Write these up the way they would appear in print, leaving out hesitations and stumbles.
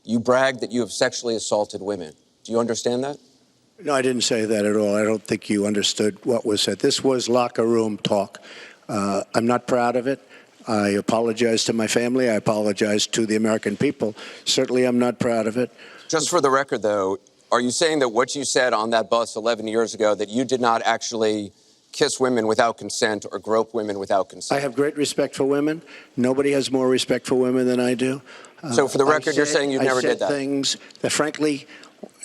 you bragged that you have sexually assaulted women. Do you understand that? No, I didn't say that at all. I don't think you understood what was said. This was locker room talk. I'm not proud of it. I apologize to my family. I apologize to the American people. Certainly, I'm not proud of it. Just for the record, though, are you saying that what you said on that bus 11 years ago, that you did not actually kiss women without consent or grope women without consent? I have great respect for women. Nobody has more respect for women than I do. So for the record, you're saying you never did that? I said things that, frankly,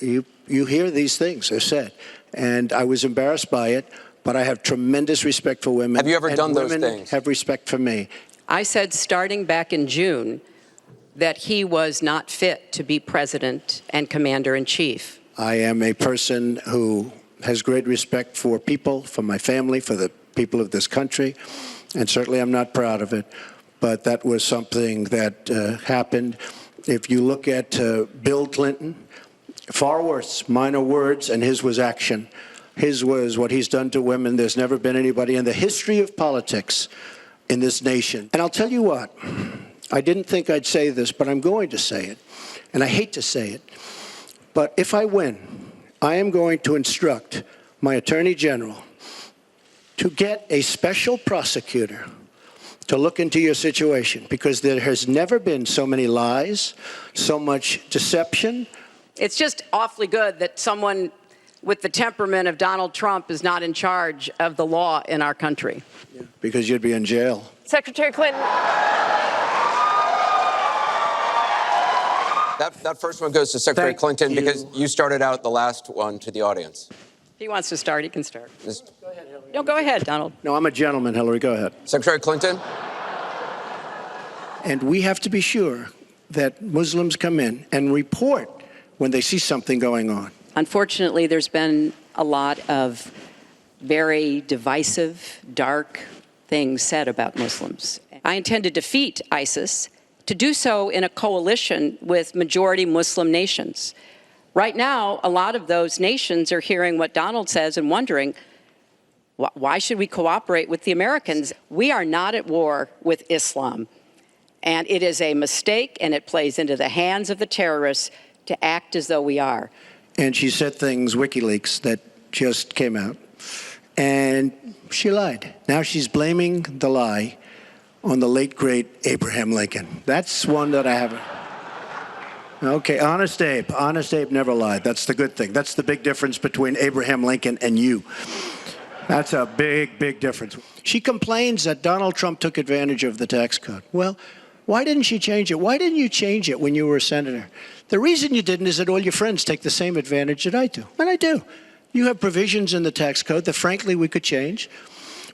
you hear these things are said. And I was embarrassed by it, but I have tremendous respect for women. Have you ever done those things? Women have respect for me. I said starting back in June that he was not fit to be president and commander-in-chief. I am a person who has great respect for people, for my family, for the people of this country, and certainly I'm not proud of it. But that was something that happened. If you look at Bill Clinton, far worse, minor words, and his was action. His was what he's done to women. There's never been anybody in the history of politics in this nation. And I'll tell you what, I didn't think I'd say this, but I'm going to say it. And I hate to say it. But if I win, I am going to instruct my Attorney General to get a special prosecutor to look into your situation, because there has never been so many lies, so much deception. It's just awfully good that someone with the temperament of Donald Trump is not in charge of the law in our country. Yeah, because you'd be in jail. Secretary Clinton. That first one goes to Secretary Clinton because you started out the last one to the audience. If he wants to start, he can start. Go ahead, Hillary. No, go ahead, Donald. No, I'm a gentleman, Hillary. Go ahead. Secretary Clinton. And we have to be sure that Muslims come in and report when they see something going on. Unfortunately, there's been a lot of very divisive, dark things said about Muslims. I intend to defeat ISIS, to do so in a coalition with majority Muslim nations. Right now, a lot of those nations are hearing what Donald says and wondering, why should we cooperate with the Americans? We are not at war with Islam. And it is a mistake, and it plays into the hands of the terrorists to act as though we are. And she said things, WikiLeaks, that just came out. And she lied. Now she's blaming the lie on the late, great Abraham Lincoln. That's one that I haven't. Okay, Honest Abe. Honest Abe never lied. That's the good thing. That's the big difference between Abraham Lincoln and you. That's a big, big difference. She complains that Donald Trump took advantage of the tax code. Well, why didn't she change it? Why didn't you change it when you were a senator? The reason you didn't is that all your friends take the same advantage that I do. And I do. You have provisions in the tax code that, frankly, we could change.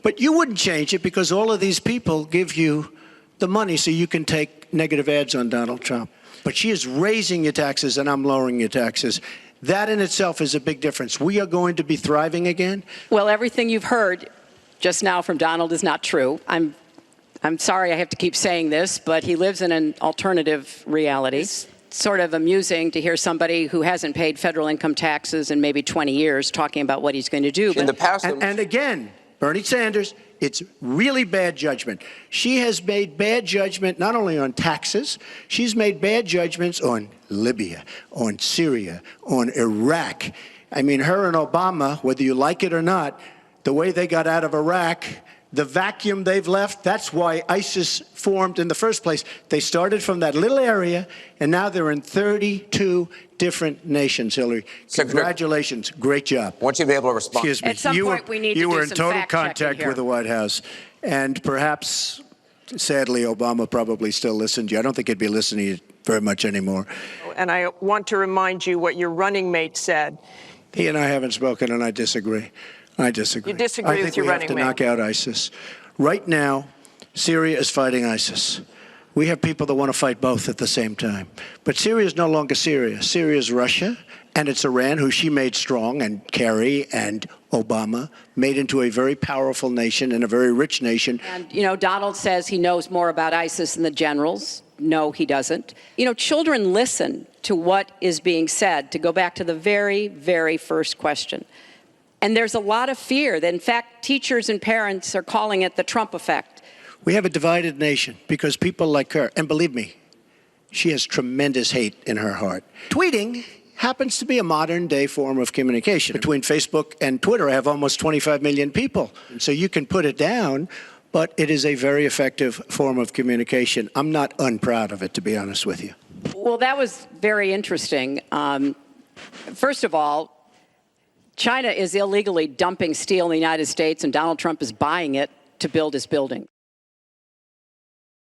But you wouldn't change it because all of these people give you the money so you can take negative ads on Donald Trump. But she is raising your taxes and I'm lowering your taxes. That in itself is a big difference. We are going to be thriving again. Well, everything you've heard just now from Donald is not true. I'm sorry I have to keep saying this, but he lives in an alternative reality. It's sort of amusing to hear somebody who hasn't paid federal income taxes in maybe 20 years talking about what he's going to do. In the past, and again, Bernie Sanders, it's really bad judgment. She has made bad judgment not only on taxes, she's made bad judgments on Libya, on Syria, on Iraq. I mean, her and Obama, whether you like it or not, the way they got out of Iraq, the vacuum they've left, that's why ISIS formed in the first place. They started from that little area, and now they're in 32 different nations, Hillary. Congratulations. Great job. I want you to be able to respond. Excuse me. At some point, we need to do some You were in total fact-checking contact here. with the White House. And perhaps, sadly, Obama probably still listened to you. I don't think he'd be listening to you very much anymore. And I want to remind you what your running mate said. He and I haven't spoken, and I disagree. I disagree. You disagree with your running mate. I think we have to knock out ISIS. Right now, Syria is fighting ISIS. We have people that want to fight both at the same time. But Syria is no longer Syria. Syria is Russia, and it's Iran, who she made strong, and Kerry and Obama made into a very powerful nation and a very rich nation. And, you know, Donald says he knows more about ISIS than the generals. No, he doesn't. You know, children listen to what is being said, to go back to the very, very first question. And there's a lot of fear that, in fact, teachers and parents are calling it the Trump effect. We have a divided nation because people like her, and believe me, She has tremendous hate in her heart. Tweeting happens to be a modern-day form of communication. Between Facebook and Twitter, I have almost 25 million people. So you can put it down, but it is a very effective form of communication. I'm not unproud of it, to be honest with you. Well, that was very interesting. First of all, China is illegally dumping steel in the United States, and Donald Trump is buying it to build his building.